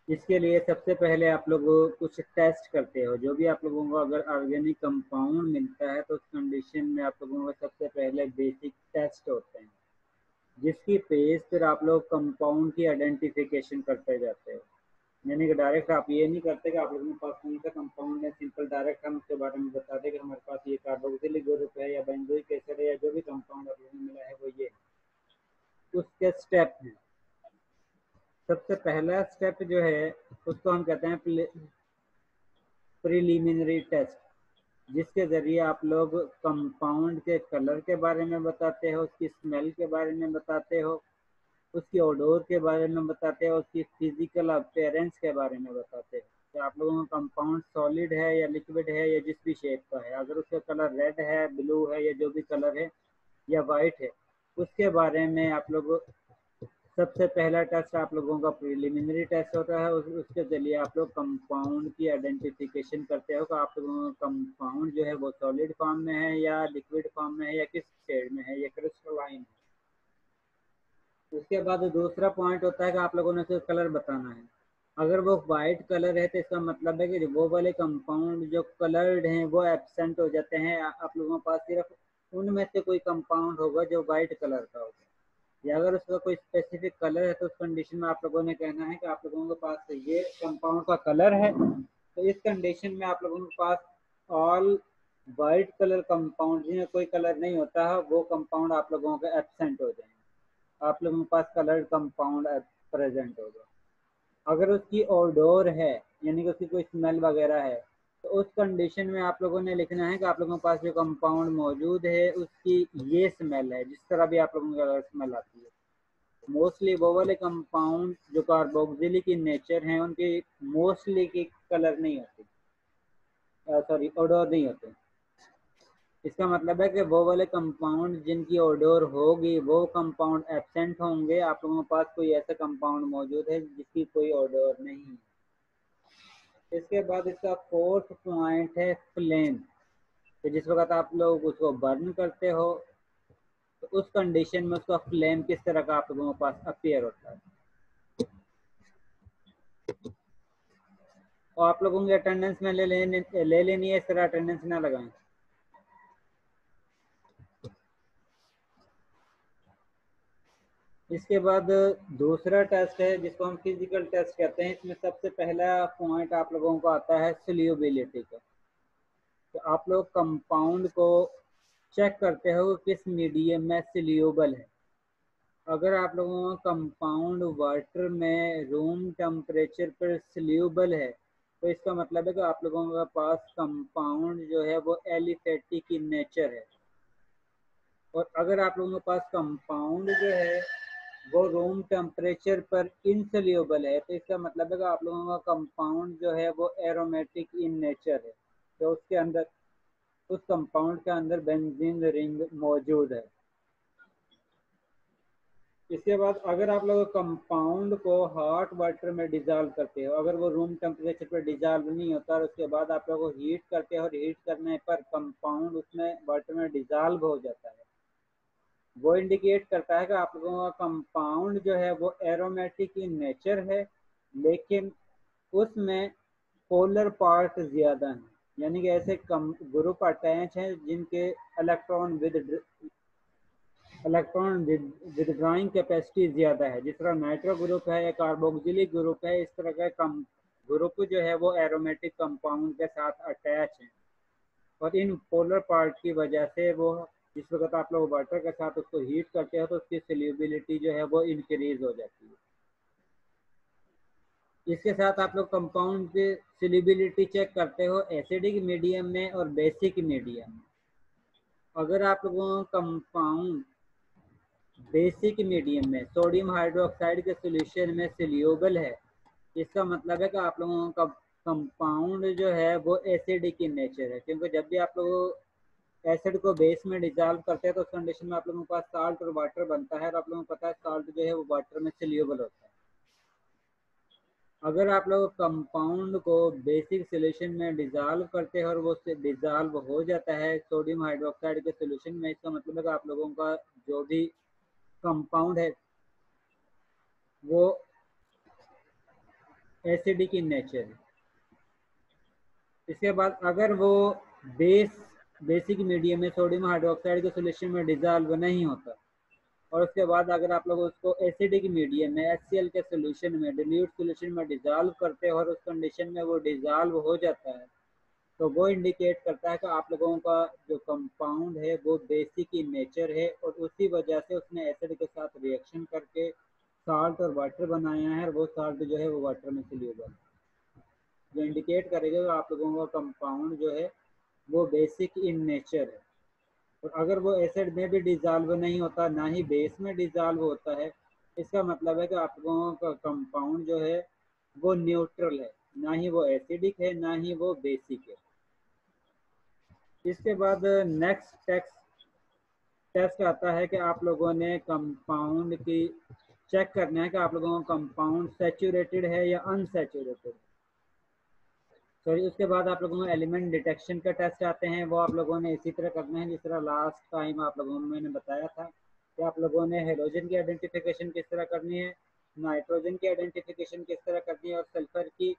इसके लिए सबसे पहले आप लोग कुछ टेस्ट करते हो। जो भी आप लोगों को अगर ऑर्गेनिक कंपाउंड मिलता है तो उस कंडीशन में आप लोगों को सबसे पहले बेसिक टेस्ट होते हैं, जिसकी बेस पर आप लोग कंपाउंड की आइडेंटिफिकेशन करते जाते हो। यानी कि डायरेक्ट आप ये नहीं करते कि आप लोगों के पास कौन सा कंपाउंड है, सिंपल डायरेक्ट हम उसके बारे में बता दें कि हमारे पास ये कार्बोक्सिलिक ग्रुप है या बेंजोइक एसिड है या जो भी कंपाउंड आप लोगों को मिला है वो ये है। उसके स्टेप हैं। सबसे पहला स्टेप जो है उसको हम कहते हैं प्रिलिमिनरी टेस्ट, जिसके ज़रिए आप लोग कंपाउंड के कलर के बारे में बताते हो, उसकी स्मेल के बारे में बताते हो, उसकी ओडोर के बारे में बताते हो, उसकी फिजिकल अपीयरेंस के बारे में बताते हो कि आप लोगों का कंपाउंड सॉलिड है या लिक्विड है या जिस भी शेप का है। अगर उसका कलर रेड है, ब्लू है या जो भी कलर है या वाइट है, उसके बारे में आप लोग सबसे पहला टेस्ट आप लोगों का प्रिलिमिनरी टेस्ट होता है। उसके जरिए आप लोग कंपाउंड की आइडेंटिफिकेशन करते हो कि आप लोगों का कंपाउंड जो है वो सॉलिड फॉर्म में है या लिक्विड फॉर्म में है या किस शेड में है या क्रिस्टलाइन है। उसके बाद दूसरा पॉइंट होता है कि आप लोगों ने उसका कलर बताना है। अगर वो वाइट कलर है तो इसका मतलब है कि वो वाले कंपाउंड जो कलर्ड हैं वो एब्सेंट हो जाते हैं। आप लोगों के पास सिर्फ उनमें से कोई कंपाउंड होगा जो वाइट कलर का होगा, या अगर उसका कोई स्पेसिफिक कलर है तो उस कंडीशन में आप लोगों ने कहना है कि आप लोगों के पास ये कंपाउंड का कलर है। तो इस कंडीशन में आप लोगों के पास ऑल वाइट कलर कंपाउंड जिनमें कोई कलर नहीं होता है वो कंपाउंड आप लोगों के एब्सेंट हो जाएंगे, आप लोगों के पास कलर्ड कंपाउंड प्रेजेंट होगा। अगर उसकी ओडोर है यानी कि उसकी कोई स्मेल वगैरह है तो उस कंडीशन में आप लोगों ने लिखना है कि आप लोगों के पास जो कंपाउंड मौजूद है उसकी ये स्मेल है, जिस तरह भी आप लोगों को स्मेल आती है। मोस्टली वो वाले कंपाउंड जो कार्बोक्सिलिक इन नेचर हैं उनकी मोस्टली की कलर नहीं होती, सॉरी ओडोर नहीं होते। इसका मतलब है कि वो वाले कंपाउंड जिनकी ओडोर होगी वो कंपाउंड एब्सेंट होंगे। आप लोगों के पास कोई ऐसा कंपाउंड मौजूद है जिसकी कोई ओडोर नहीं है। इसके बाद इसका फोर्थ पॉइंट है फ्लेम। तो जिस वक्त आप लोग उसको बर्न करते हो तो उस कंडीशन में उसका फ्लेम किस तरह का आप लोगों के पास अपीयर होता है। और आप लोगों की अटेंडेंस में ले लेनी है, इस तरह अटेंडेंस ना लगाएं। इसके बाद दूसरा टेस्ट है जिसको हम फिजिकल टेस्ट कहते हैं। इसमें सबसे पहला पॉइंट आप लोगों को आता है सोल्यूबिलिटी का। तो आप लोग कंपाउंड को चेक करते हो किस मीडियम में सोल्यूबल है। अगर आप लोगों का कंपाउंड वाटर में रूम टेम्परेचर पर सोल्यूबल है तो इसका मतलब है कि आप लोगों के पास कंपाउंड जो है वो एलिफेटिक इन नेचर है। और अगर आप लोगों के पास कंपाउंड जो है वो रूम टेम्परेचर पर इनसोल्यूबल है तो इसका मतलब है कि आप लोगों का कंपाउंड जो है वो एरोमेटिक इन नेचर है। तो उसके अंदर उस कंपाउंड के अंदर बेंजीन रिंग मौजूद है। इसके बाद अगर आप लोग कंपाउंड को हॉट वाटर में डिजॉल्व करते हो, अगर वो रूम टेम्परेचर पर डिजॉल्व नहीं होता और उसके बाद आप लोग हीट करते हो और हीट करने पर कंपाउंड उसमें वाटर में डिजॉल्व हो जाता है, वो इंडिकेट करता है कि आप लोगों का कंपाउंड जो है वो एरोमेटिक इन नेचर है, लेकिन उसमें पोलर पार्ट ज़्यादा हैं। यानी कि ऐसे कम ग्रुप अटैच हैं जिनके इलेक्ट्रॉन विदड्रॉइंग कैपेसिटी ज़्यादा है। जिस तरह नाइट्रो ग्रुप है या कार्बोक्सिलिक ग्रुप है, इस तरह का कम ग्रुप जो है वो एरोमेटिक कंपाउंड के साथ अटैच है। और इन पोलर पार्ट की वजह से वो जिस वक्त आप लोग वाटर के साथ उसको हीट करते हो तो उसकी सोल्यूबिलिटी जो है वो इंक्रीज हो जाती है। इसके साथ आप लोग कंपाउंड की सोल्यूबिलिटी चेक करते हो एसिडिक मीडियम में और बेसिक मीडियम में। अगर आप लोगों का कंपाउंड बेसिक मीडियम में सोडियम हाइड्रोक्साइड के सोल्यूशन में सोल्यूबल है, इसका मतलब है कि आप लोगों का कंपाउंड जो है वो एसिडिक इन नेचर है। क्योंकि जब भी आप लोग एसिड को बेस में डिजॉल्व करते हैं तो उस कंडीशन में आप लोगों के पास साल्ट और वाटर बनता है और आप लोगों को पता है साल्ट जो है वो वाटर में सोल्यूबल होता है। अगर आप लोग कंपाउंड को बेसिक सोल्यूशन में डिजॉल्व करते हैं और वो डिजॉल्व हो जाता है सोडियम हाइड्रोक्साइड के सोल्यूशन में, इसका मतलब है कि आप लोगों का जो भी कंपाउंड है वो एसिडिक इन नेचर है। इसके बाद अगर वो बेसिक मीडियम में सोडियम हाइड्रोक्साइड के सोल्यूशन में डिजॉल्व नहीं होता, और उसके बाद अगर आप लोग उसको एसिडिक मीडियम में HCl के सोल्यूशन में डिल्यूट सोल्यूशन में डिजॉल्व करते हो और उस कंडीशन में वो डिजॉल्व हो जाता है, तो वो इंडिकेट करता है कि आप लोगों का जो कंपाउंड है वो बेसिक इन नेचर है, और उसी वजह से उसने एसिड के साथ रिएक्शन करके साल्ट और वाटर बनाया है, और वो साल्ट जो है वो वाटर में सोल्यूबल है, जो इंडिकेट करेगा कि आप लोगों का कंपाउंड जो है वो बेसिक इन नेचर है। और अगर वो एसिड में भी डिजॉल्व नहीं होता, ना ही बेस में डिजॉल्व होता है, इसका मतलब है कि आप लोगों का कंपाउंड जो है वो न्यूट्रल है, ना ही वो एसिडिक है ना ही वो बेसिक है। इसके बाद नेक्स्ट टेस्ट आता है कि आप लोगों ने कंपाउंड की चेक करना है कि आप लोगों का कंपाउंड सैचुरेटेड है या अनसैचुरेटेड। सॉरी, उसके बाद आप लोगों को एलिमेंट डिटेक्शन का टेस्ट आते हैं, वो आप लोगों ने इसी तरह करना है जिस तरह लास्ट टाइम आप लोगों में मैंने बताया था कि आप लोगों ने हाइड्रोजन की आइडेंटिफिकेशन किस तरह करनी है, नाइट्रोजन की आइडेंटिफिकेशन किस तरह करनी है, और सल्फर की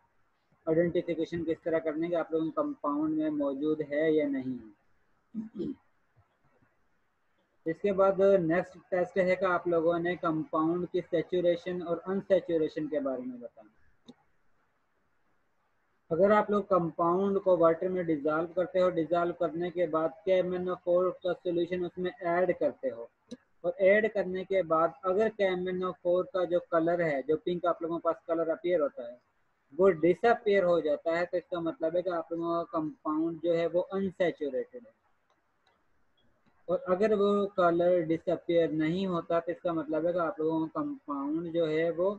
आइडेंटिफिकेशन किस तरह करनी है कि आप लोगों के कंपाउंड में मौजूद है या नहीं है। इसके बाद नेक्स्ट टेस्ट है कि आप लोगों ने कंपाउंड की सैचुरेशन और अनसैचुरेशन के बारे में बताना। अगर आप लोग कंपाउंड को वाटर में डिजॉल्व करते हो, डिजॉल्व करने के बाद KMnO4 का सॉल्यूशन उसमें ऐड करते हो, और ऐड करने के बाद अगर KMnO4 का जो कलर है, जो पिंक आप लोगों के पास कलर अपीयर होता है, वो डिसअपीयर हो जाता है, तो इसका मतलब है कि आप लोगों का कंपाउंड जो है वो अनसैचुरेटेड है। और अगर वो कलर डिसअपीयर नहीं होता, तो इसका मतलब है कि आप लोगों का कंपाउंड जो है वो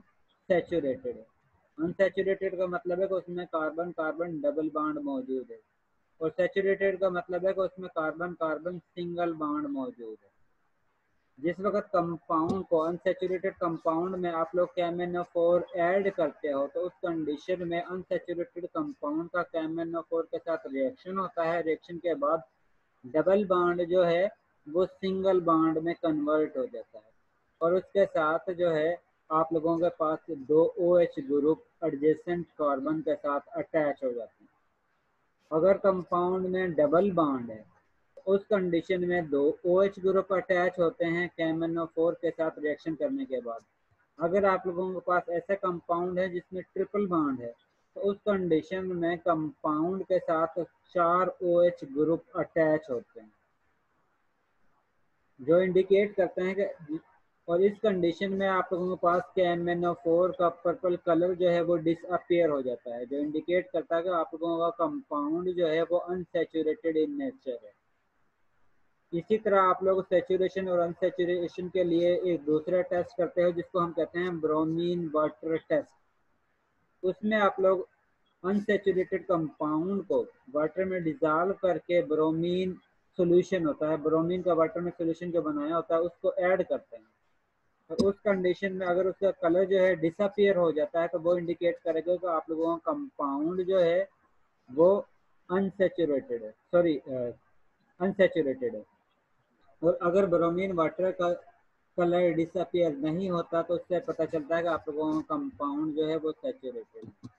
सैचुरेटेड है। अनसैचुरेटेड का मतलब है कि उसमें कार्बन कार्बन डबल बॉन्ड मौजूद है, और सैचुरेटेड का मतलब है कि उसमें कार्बन कार्बन सिंगल बॉन्ड मौजूद है। जिस वक्त कंपाउंड को अनसैचुरेटेड कंपाउंड में आप लोग KMnO4 ऐड करते हो, तो उस कंडीशन में अनसैचुरेटेड कंपाउंड का KMnO4 के साथ रिएक्शन होता है। रिएक्शन के बाद डबल बॉन्ड जो है वो सिंगल बॉन्ड में कन्वर्ट हो जाता है, और उसके साथ जो है आप लोगों के पास दो OH ग्रुप एडजेसेंट कार्बन के साथ अटैच हो जाते हैं। अगर कंपाउंड में डबल बॉन्ड है, उस कंडीशन में दो OH ग्रुप अटैच होते हैं KMnO4 के साथ रिएक्शन करने के बाद। अगर आप लोगों के पास ऐसा कंपाउंड है जिसमें ट्रिपल बॉन्ड है, तो उस कंडीशन में कंपाउंड के साथ चार OH ग्रुप अटैच होते हैं, जो इंडिकेट करते हैं कि, और इस कंडीशन में आप लोगों के पास KMnO4 का पर्पल कलर जो है वो डिसअपियर हो जाता है, जो इंडिकेट करता है कि आप लोगों का कंपाउंड जो है वो अनसैचुरेटेड इन नेचर है। इसी तरह आप लोग सैचुरेशन और अनसैचुरेशन के लिए एक दूसरा टेस्ट करते हो जिसको हम कहते हैं ब्रोमीन वाटर टेस्ट। उसमें आप लोग अनसैचुरेटेड कंपाउंड को वाटर में डिजॉल्व करके ब्रोमीन सॉल्यूशन होता है, ब्रोमीन का वाटर में सॉल्यूशन जो बनाया होता है उसको ऐड करते हैं, और उस कंडीशन में अगर उसका कलर जो है डिसअपियर हो जाता है, तो वो इंडिकेट करेगा कि आप लोगों का कंपाउंड जो है वो अनसैचुरेटेड है, सॉरी अनसैचुरेटेड है। और अगर ब्रोमीन वाटर का कलर डिसअपियर नहीं होता, तो उससे पता चलता है कि आप लोगों का कंपाउंड जो है वो सैचुरेटेड है।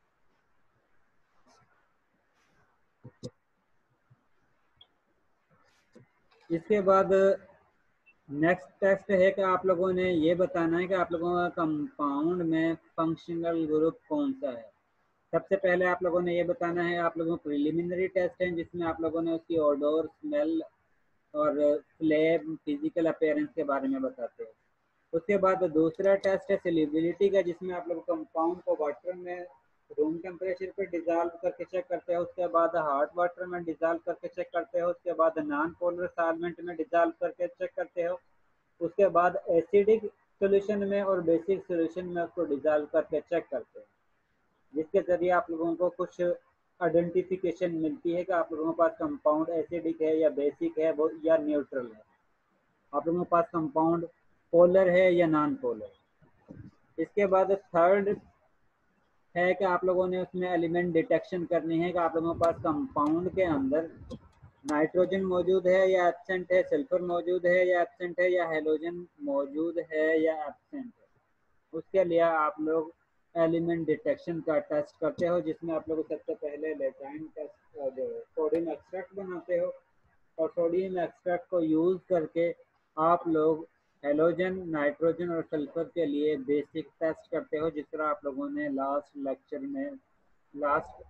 इसके बाद नेक्स्ट टेस्ट है कि आप लोगों ने ये बताना है कि आप लोगों का कंपाउंड में फंक्शनल ग्रुप कौन सा है। सबसे पहले आप लोगों ने ये बताना है, आप लोगों को प्रिलिमिनरी टेस्ट है जिसमें आप लोगों ने उसकी ऑडोर, स्मेल और फ्लेम, फिजिकल अपीयरेंस के बारे में बताते हैं। उसके बाद दूसरा टेस्ट है सॉल्युबिलिटी का, जिसमें आप लोग कंपाउंड को वाटर में रूम टेम्परेचर पे डिजॉल्व करके चेक करते हो, उसके बाद हॉट वाटर में डिजॉल्व करके चेक करते हो, उसके बाद नॉन पोलर सॉल्वेंट में डिजॉल्व करके चेक करते हो, उसके बाद एसिडिक सॉल्यूशन में और बेसिक सॉल्यूशन में उसको डिजॉल्व करके चेक करते हैं, जिसके जरिए आप लोगों को कुछ आइडेंटिफिकेशन मिलती है कि आप लोगों के पास कंपाउंड एसिडिक है या बेसिक है वो या न्यूट्रल है, आप लोगों के पास कंपाउंड पोलर है या नॉन पोलर। इसके बाद थर्ड है कि आप लोगों ने उसमें एलिमेंट डिटेक्शन करनी है कि आप लोगों के पास कंपाउंड के अंदर नाइट्रोजन मौजूद है या एब्सेंट है, सल्फर मौजूद है या एब्सेंट है, या हेलोजन मौजूद है या एब्सेंट है। उसके लिए आप लोग एलिमेंट डिटेक्शन का टेस्ट करते हो, जिसमें आप लोग सबसे पहले लेटाइन टेस्ट जो सोडियम एक्सट्रैक्ट बनाते हो, और सोडियम एक्सट्रैक्ट को यूज़ करके आप लोग हेलोजन, नाइट्रोजन और सल्फर के लिए बेसिक टेस्ट करते हो, जिस तरह आप लोगों ने लास्ट लेक्चर में, लास्ट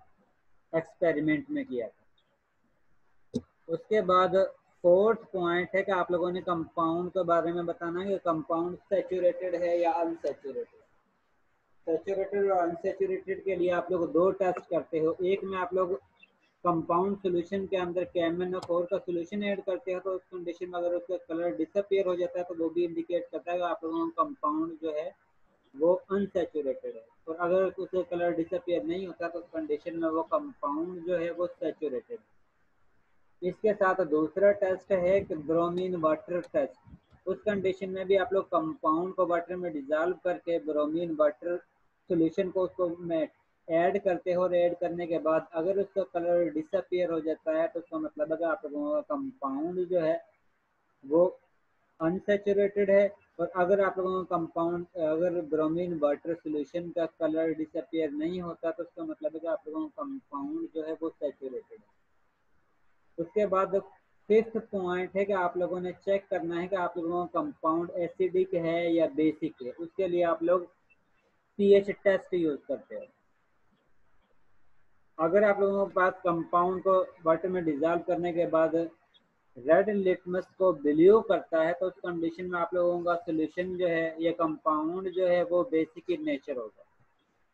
एक्सपेरिमेंट में किया था। उसके बाद फोर्थ पॉइंट है कि आप लोगों ने कंपाउंड के बारे में बताना है कि कंपाउंड सैचुरेटेड है या अनसैचुरेटेड। सैचुरेटेड और अनसैचुरेटेड के लिए आप लोग दो टेस्ट करते हो। एक में आप लोग कंपाउंड सॉल्यूशन के अंदर KMnO4 का सॉल्यूशन ऐड करते हो, तो उस कंडीशन में अगर उसका कलर डिसअपियर हो जाता है तो वो भी इंडिकेट करता है कि आप लोगों का कंपाउंड जो है वो अनसैचुरेटेड है। और अगर उसका कलर डिसअपियर नहीं होता तो उस कंडीशन में वो कंपाउंड जो है वो सैचुरेटेड है। इसके साथ दूसरा टेस्ट है कि ब्रोमीन वाटर टेस्ट। उस कंडीशन में भी आप लोग कंपाउंड को वाटर में डिजॉल्व करके ब्रोमीन वाटर सॉल्यूशन को उसको में ऐड करते हो, और ऐड करने के बाद अगर उसका कलर डिसअपियर हो जाता है तो उसका मतलब है कि आप लोगों का कंपाउंड जो है वो अनसैचुरेटेड है। और अगर आप लोगों का कंपाउंड, अगर ब्रोमीन वाटर सॉल्यूशन का कलर डिसअपियर नहीं होता तो उसका मतलब है कि आप लोगों का कंपाउंड जो है वो सैचुरेटेड है। उसके बाद फिफ्थ पॉइंट है कि आप लोगों ने चेक करना है कि आप लोगों का कंपाउंड एसिडिक है या बेसिक है। उसके लिए आप लोग पीएच टेस्ट यूज करते हो। अगर आप लोगों के पास कंपाउंड को वाटर में डिजॉल्व करने के बाद रेड लिटमस को ब्लू करता है तो उस कंडीशन में आप लोगों का सोल्यूशन जो है, ये कंपाउंड जो है वो बेसिक इन नेचर होगा।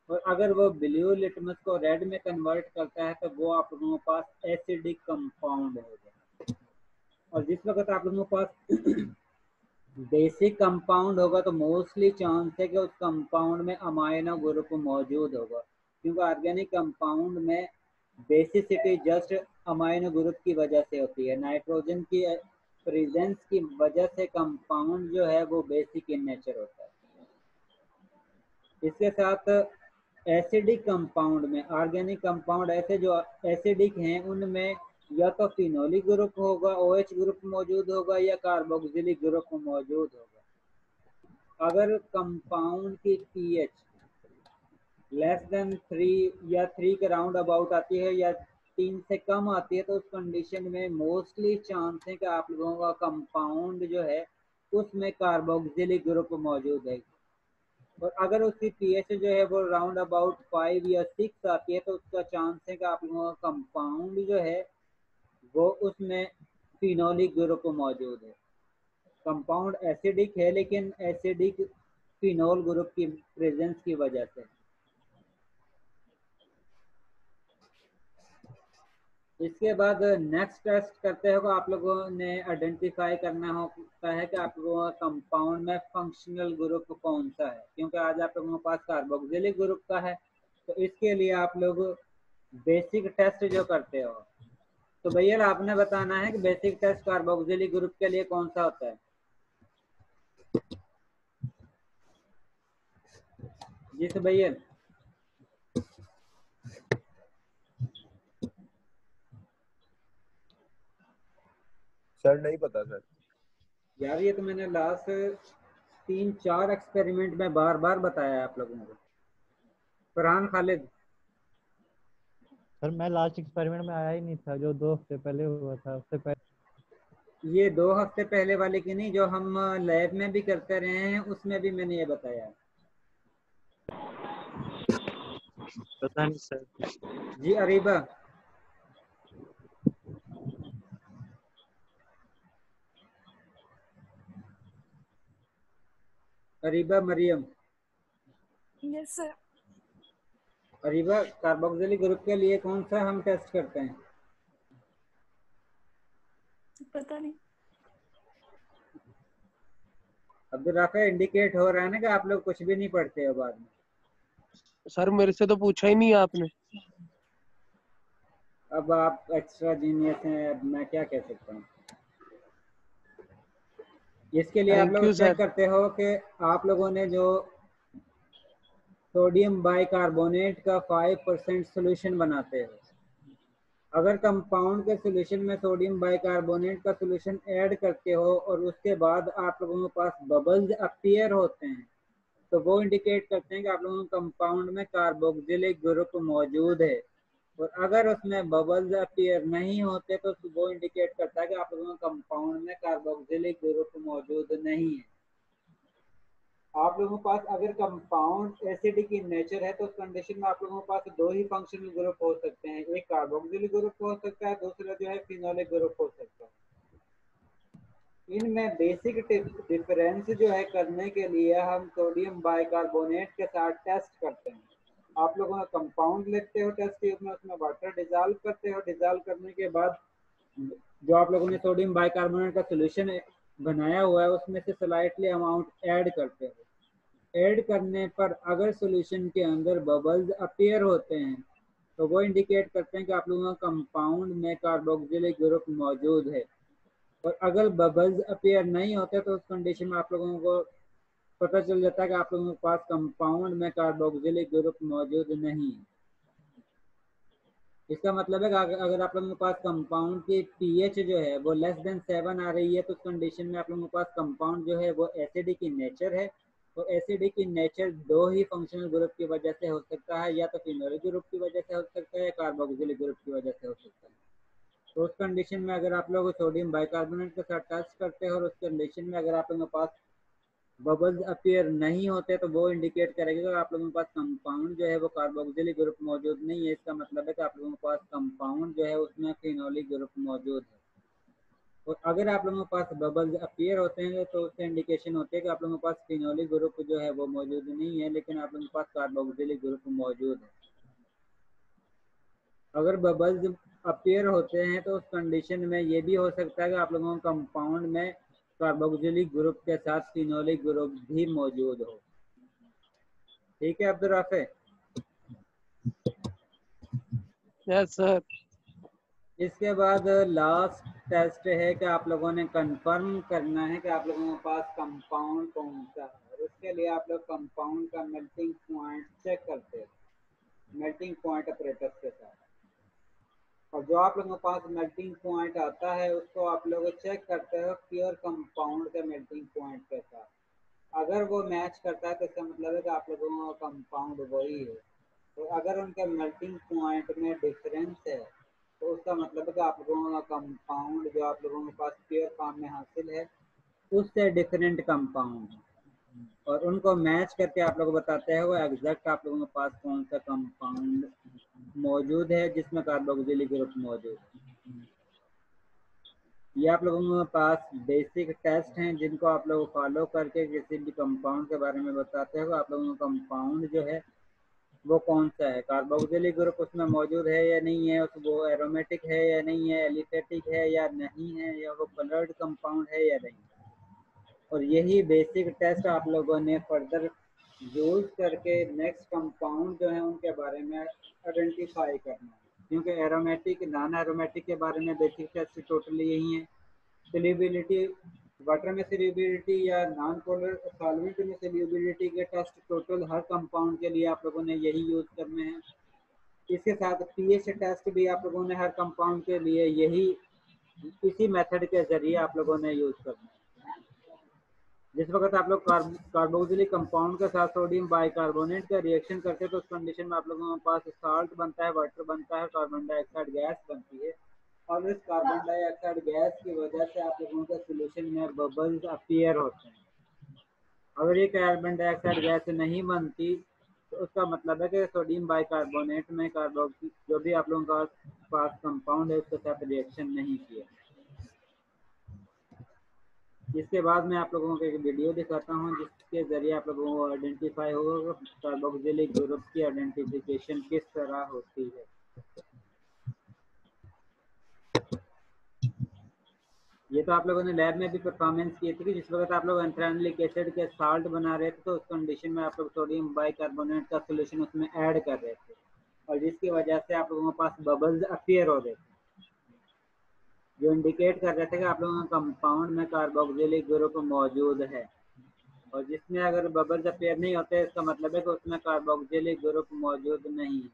और अगर वो ब्लू लिटमस को रेड में कन्वर्ट करता है तो वो आप लोगों के पास एसिडिक कंपाउंड होगा। और जिस वक्त आप लोगों के पास बेसिक कंपाउंड होगा तो मोस्टली चांस है कि उस कंपाउंड में अमाइनो ग्रुप मौजूद होगा, क्योंकि ऑर्गेनिक कंपाउंड में बेसिसिटी जस्ट अमाइनो ग्रुप की वजह से होती है। नाइट्रोजन की प्रेजेंस की वजह से कंपाउंड जो है वो बेसिक इन नेचर होता है। इसके साथ एसिडिक कंपाउंड में, ऑर्गेनिक कंपाउंड ऐसे जो एसिडिक हैं उनमें या तो फिनोलिक ग्रुप होगा, OH ग्रुप मौजूद होगा, या कार्बोक्सिलिक ग्रुप मौजूद होगा। अगर कंपाउंड की pH लेस देन 3 या 3 के राउंड अबाउट आती है या 3 से कम आती है तो उस कंडीशन में मोस्टली चांस है कि आप लोगों का कंपाउंड जो है उसमें कार्बोक्सिलिक ग्रुप मौजूद है। और अगर उसकी pH जो है वो राउंड अबाउट 5 या 6 आती है तो उसका चांस है कि आप लोगों का कंपाउंड जो है वो उसमें फिनोलिक ग्रुप मौजूद है। कंपाउंड एसिडिक है लेकिन एसिडिक फिनोल ग्रुप की प्रेजेंस की वजह से। इसके बाद नेक्स्ट टेस्ट करते हो आप लोगों ने आइडेंटिफाई करना होता है कि आप लोगों का कंपाउंड में फंक्शनल ग्रुप कौन सा है, क्योंकि आज आप लोगों के पास कार्बोक्सिलिक ग्रुप का है। तो इसके लिए आप लोग बेसिक टेस्ट जो करते हो, तो भैया आपने बताना है कि बेसिक टेस्ट कार्बोक्सिलिक ग्रुप के लिए कौन सा होता है। जी तो भैया सर नहीं पता सर। यार ये तो मैंने लास्ट 3-4 एक्सपेरिमेंट में बार बार बताया है आप लोगों को। फरहान खालिद। सर मैं लास्ट एक्सपेरिमेंट में आया ही नहीं था, जो 2 हफ्ते पहले हुआ था। उससे पहले ये 2 हफ्ते पहले वाले की नहीं, जो हम लैब में भी करते रहे हैं उसमें भी मैंने ये बताया है। पता नहीं सर। जी Ariba. Ariba Mariam. Yes sir. Ariba, carboxylic group के लिए कौन सा हम टेस्ट करते हैं। पता नहीं। अब्दुल राफा, इंडिकेट हो रहा है ना कि आप लोग कुछ भी नहीं पढ़ते हो बाद में। सर मेरे से तो पूछा ही नहीं आपने। अब आप एक्स्ट्रा जीनियस हैं, अब मैं क्या कह सकता हूँ। इसके लिए आप थैंक लोग यू चेक सर। करते हो कि आप लोगों ने जो सोडियम बाइकार्बोनेट का 5% सोल्यूशन बनाते हो, अगर कंपाउंड के सोल्यूशन में सोडियम बाइकार्बोनेट का सोल्यूशन ऐड करते हो और उसके बाद आप लोगों के पास बबल्स अपीयर होते हैं तो वो इंडिकेट करते हैं कि आप लोगों के कंपाउंड में कार्बोक्सिलिक ग्रुप मौजूद है। और अगर उसमें बबल्स अपीयर नहीं होते तो वो इंडिकेट करता है कि आप लोगों के कंपाउंड में कार्बोक्सिलिक ग्रुप मौजूद नहीं है। आप लोगों के पास अगर कंपाउंड एसिडिक इन नेचर है तो उस कंडीशन में आप लोगों के पास दो ही फंक्शनल ग्रुप हो सकते हैं, एक कार्बोक्सिलिक ग्रुप हो सकता है, दूसरा जो है फिनोलिक ग्रुप हो सकता है। इनमें बेसिक डिफरेंस जो है करने के लिए हम सोडियम बाइकार्बोनेट के साथ टेस्ट करते हैं। आप लोगों ने कंपाउंड लेते हो टेस्ट ट्यूब में, उसमें वाटर डिजॉल्व करते हो, डिजॉल्व करने के बाद जो आप लोगों ने सोडियम बाइकार्बोनेट का सोल्यूशन बनाया हुआ है उसमें से स्लाइटली अमाउंट ऐड करते हो। ऐड करने पर अगर सोल्यूशन के अंदर बबल्स अपीयर होते हैं तो वो इंडिकेट करते हैं कि आप लोगों का कंपाउंड में कार्बोक्सिलिक ग्रुप मौजूद है। और अगर बबल्स अपीयर नहीं होते तो उस कंडीशन में आप लोगों को पता चल जाता है कि आप लोगों के पास कंपाउंड में कार्बोक्सिलिक ग्रुप मौजूद नहीं है। इसका मतलब है कि अगर आप लोगों के पास कंपाउंड की पीएच जो है वो लेस देन 7 आ रही है तो उस कंडीशन में आप लोगों के पास कंपाउंड जो है वो एसिडिक इन नेचर है। तो एसिडिक इन नेचर दो ही फंक्शनल ग्रुप की वजह से हो सकता है, या तो फिनोलिक ग्रुप की वजह से हो सकता है या कार्बोक्सिलिक ग्रुप की वजह से हो सकता है। तो उस कंडीशन में अगर आप लोग सोडियम बाइकार्बोनेट के साथ टेस्ट करते हैं और उस कंडीशन में अगर आप लोगों के पास बबल्स अपीयर नहीं होते तो वो इंडिकेट करेगा कि आप लोगों के पास कंपाउंड जो है वो कार्बोक्सिलिक ग्रुप मौजूद नहीं है। इसका मतलब है कि आप लोगों के पास कंपाउंड जो है उसमें फिनोलिक ग्रुप मौजूद है। और अगर आप लोगों के पास बबल्स अपीयर होते हैं तो उससे इंडिकेशन होती है कि आप लोगों के पास फिनोलिक ग्रुप जो है वो मौजूद नहीं है, लेकिन आप लोगों के पास कार्बोक्सिलिक ग्रुप मौजूद है। अगर बबल्स अपीयर होते हैं तो उस कंडीशन में ये भी हो सकता है कि आप लोगों के कंपाउंड में कार्बोक्सिलिक ग्रुप के साथ फिनोलिक ग्रुप भी मौजूद हो। ठीक है अब्दुल राफे? Yes sir. इसके बाद लास्ट टेस्ट है कि आप लोगों ने कंफर्म करना है कि आप लोगों के पास कंपाउंड कौन सा है। और उसके लिए आप लोग कंपाउंड का मेल्टिंग पॉइंट चेक करते हैं मेल्टिंग पॉइंट ऑपरेटर्स के साथ। और जो आप लोगों के पास मेल्टिंग पॉइंट आता है उसको आप लोग चेक करते हो प्योर कंपाउंड के मेल्टिंग पॉइंट के साथ। अगर वो मैच करता है तो इसका मतलब है कि आप लोगों का कंपाउंड वही है। तो अगर उनके मेल्टिंग पॉइंट में डिफरेंस है तो उसका मतलब है कि आप लोगों का कंपाउंड जो आप लोगों के पास प्योर फॉर्म में हासिल है उससे डिफरेंट कंपाउंड है। और उनको मैच करके आप लोग बताते हैं वो एग्जैक्ट आप लोगों के पास कौन सा कंपाउंड मौजूद है जिसमें कार्बोक्सिलिक ग्रुप मौजूद है। ये आप लोगों के पास बेसिक टेस्ट हैं जिनको आप लोग फॉलो करके किसी भी कंपाउंड के बारे में बताते हो आप लोगों का कंपाउंड जो है वो कौन सा है, कार्बोक्सिलिक ग्रुप उसमें मौजूद है या नहीं है, वो एरोमेटिक है या नहीं है, एलिफेटिक है या नहीं है, या वो कलर्ड कंपाउंड है या नहीं। और यही बेसिक टेस्ट आप लोगों ने फर्दर यूज करके नेक्स्ट कंपाउंड जो है उनके बारे में आइडेंटिफाई करना है। क्योंकि एरोमेटिक नॉन एरोमेटिक के बारे में बेसिक टेस्ट टोटली यही है। सोल्यूबिलिटी वाटर में सोल्यूबिलिटी या नॉन पोलर सॉल्वेंट में सोल्यूबिलिटी के टेस्ट टोटल हर कंपाउंड के लिए आप लोगों ने यही यूज करने हैं। इसके साथ पीएच टेस्ट भी आप लोगों ने हर कंपाउंड के लिए यही इसी मेथड के जरिए आप लोगों ने यूज करना है। जिस वक्त आप लोग कार्बोक्सिलिक कंपाउंड के साथ सोडियम बाइकार्बोनेट का रिएक्शन करते हैं तो उस कंडीशन में आप लोगों के पास साल्ट बनता है, वाटर बनता है, कार्बन डाइऑक्साइड गैस बनती है। और इस कार्बन डाइऑक्साइड गैस की वजह से आप लोगों के सोल्यूशन में बबल्स अपीयर होते हैं। अगर ये कार्बन डाइऑक्साइड गैस नहीं बनती तो उसका मतलब है कि सोडियम बाइकार्बोनेट में कार्बोक्सी जो भी आप लोगों का पास कंपाउंड है उसके साथ रिएक्शन नहीं किया। इसके बाद मैं आप लोगों को एक वीडियो दिखाता हूं जिसके जरिए आप लोगों को आइडेंटिफाई होगा कार्बोक्सिलिक ग्रुप की आइडेंटिफिकेशन किस तरह होती है। ये तो आप लोगों ने लैब में भी परफॉर्मेंस की थी कि जिस वक्त आप लोग एंथ्राइनिक एसिड के साल्ट बना रहे थे तो उस कंडीशन में आप लोग सोडियम बाइकार्बोनेट का सोल्यूशन उसमें ऐड कर रहे थे और जिसकी वजह से आप लोगों के पास बबल्स अपीयर हो रहे थे जो इंडिकेट कर रहे थे कि आप लोगों के कंपाउंड में कार्बोक्सिलिक ग्रुप मौजूद है। और जिसमें अगर बबल्स अपीयर नहीं होते इसका मतलब है कि उसमें कार्बोक्सिलिक ग्रुप मौजूद नहीं है।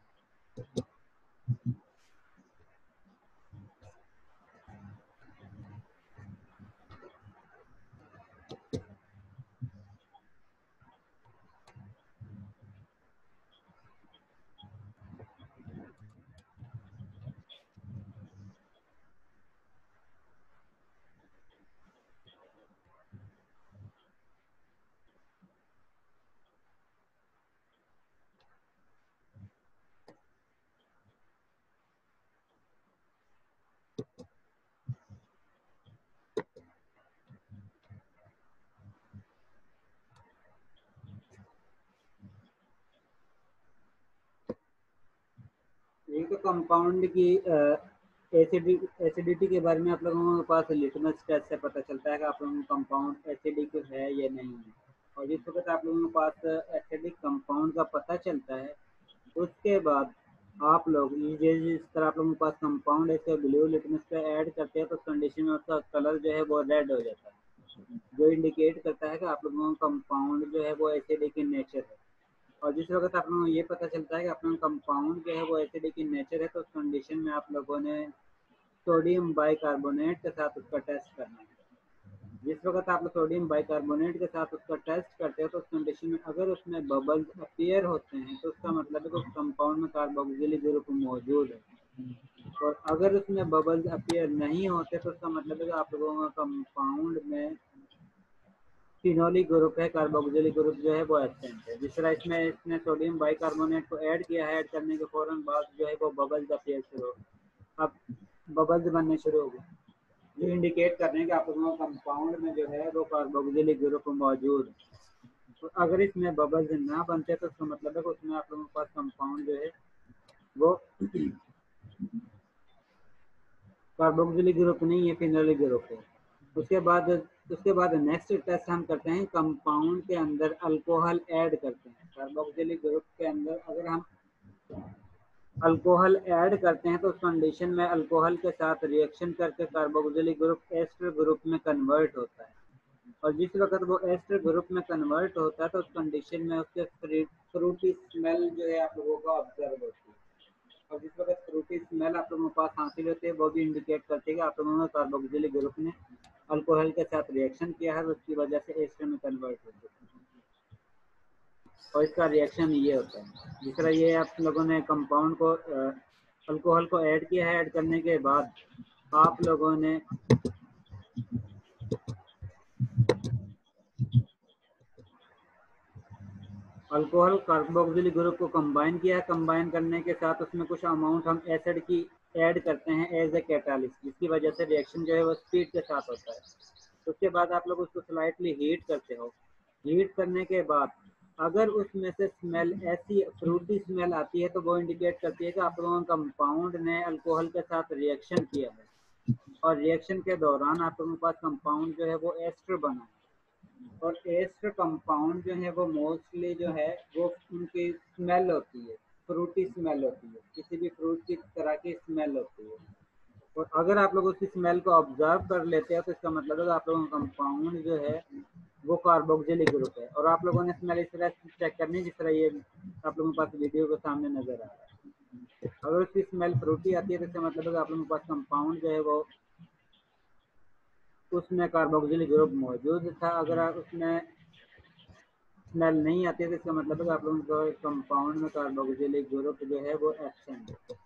तो कंपाउंड की एसिडिटी के बारे में आप लोगों के पास लिटमस टेस्ट से पता चलता है कि आप लोगों का कंपाउंड एसिडिक है या नहीं है। और जिस वक्त आप लोगों के पास एसिडिक कंपाउंड का पता चलता है, उसके बाद आप लोग जिस तरह आप लोगों के पास कंपाउंड है ब्लू लिटमस पे ऐड करते हैं तो उस कंडीशन में उसका कलर जो है वो रेड हो जाता है, जो इंडिकेट करता है कि आप लोगों का कंपाउंड जो है वो एसिडिक इन नेचर है। और जिस वक्त आप लोगों को ये पता चलता है कि अपना कंपाउंड जो है वो एसिडिक इन नेचर है, तो उस कंडीशन में आप लोगों ने सोडियम बाइकार्बोनेट के साथ उसका टेस्ट करना है। जिस वक्त आप सोडियम बाइकार्बोनेट के साथ उसका टेस्ट करते हो तो उस कंडीशन में अगर उसमें बबल्स अपीयर होते हैं तो उसका मतलब है कि उस कंपाउंड में कार्बोक्सिलिक ग्रुप मौजूद है। और अगर उसमें बबल्स अपीयर नहीं होते तो उसका मतलब है कि आप लोगों का कंपाउंड में फिनोलिक ग्रुप है, कार्बोक्सिलिक ग्रुप जो है वो एब्सेंट है। जिस तरह इसने सोडियम बाइकार्बोनेट को ऐड किया है, ऐड करने के फौरन बाद जो है वो बबल्स अपीयर शुरू, अब बबल्स बनने शुरू हो गए, जो इंडिकेट कर रहे हैं कि आप लोगों का कंपाउंड में जो है वो कार्बोक्सिलिक ग्रुप मौजूद है। तो अगर इसमें बबल्स ना बनते तो उसका मतलब है कि उसमें आप लोगों के पास कंपाउंड जो है वो कार्बोक्सिलिक ग्रुप नहीं है, फिनोलिक ग्रुप है। उसके बाद नेक्स्ट टेस्ट हम करते हैं, कंपाउंड के अंदर अल्कोहल ऐड करते हैं। कार्बोक्सिलिक ग्रुप के अंदर अगर हम अल्कोहल ऐड करते हैं तो उस कंडीशन में अल्कोहल के साथ रिएक्शन करके कार्बोक्सिलिक ग्रुप एस्टर ग्रुप में कन्वर्ट होता है। और जिस वक्त वो एस्टर ग्रुप में कन्वर्ट होता है तो उस कंडीशन में उसके फ्रूटी स्मेल जो है आप लोगों को ऑब्जर्व होती है। और जिस वक्त फ्रूटी स्मेल आप लोगों के पास हासिल होती है वो भी इंडिकेट करती है कि आप लोगों ने कार्बोक्सिलिक ग्रुप ने अल्कोहल के साथ रिएक्शन किया है, उसकी वजह से एस्टर में कन्वर्ट होती है। और इसका रिएक्शन ये होता है, जिस तरह ये आप लोगों ने कंपाउंड को अल्कोहल को ऐड किया है, ऐड करने के बाद आप लोगों ने अल्कोहल कार्बोक्सिलिक ग्रुप को कंबाइन किया है, कंबाइन करने के साथ उसमें कुछ अमाउंट हम एसिड की ऐड करते हैं एज ए कैटालिस्ट, जिसकी वजह से रिएक्शन जो है वो स्पीड के साथ होता है। उसके बाद आप लोग उसको स्लाइटली हीट करते हो। हीट करने के बाद अगर उसमें से स्मेल ऐसी फ्रूटी स्मेल आती है तो वो इंडिकेट करती है कि आप लोगों का कंपाउंड ने अल्कोहल के साथ रिएक्शन किया है और रिएक्शन के दौरान आप लोगों के पास कंपाउंड जो है वो एस्टर बना है। और एस्टर कंपाउंड जो है वो मोस्टली जो है वो उनकी स्मेल होती है, फ्रूटी स्मेल होती है, किसी भी फ्रूट की तरह की स्मेल होती है। और अगर आप लोग उसकी स्मेल को ऑब्जर्व कर लेते हैं तो इसका मतलब है आप लोगों का कंपाउंड जो है वो कार्बोक्सिलिक ग्रुप है। और आप लोगों ने स्मेल इस तरह चेक करनी जिस तरह ये आप लोगों के पास वीडियो के सामने नजर आ रहा है। अगर उसकी स्मेल फ्रूटी आती है तो इसका मतलब है आप लोगों के पास कंपाउंड जो है वो उसमें कार्बोक्सिलिक ग्रुप मौजूद था। अगर उसमें स्मेल नहीं आती है तो इसका मतलब है आप लोगों का कंपाउंड में कार्बोक्सिलिक ग्रुप जो है वो एब्सेंट है।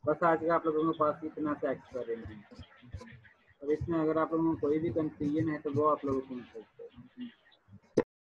बस आज का आप लोगों के पास इतना सा एक्सपेरिमेंट है, और इसमें अगर आप लोगों को कोई भी कंफ्यूजन है तो वो आप लोग पूछ सकते हैं।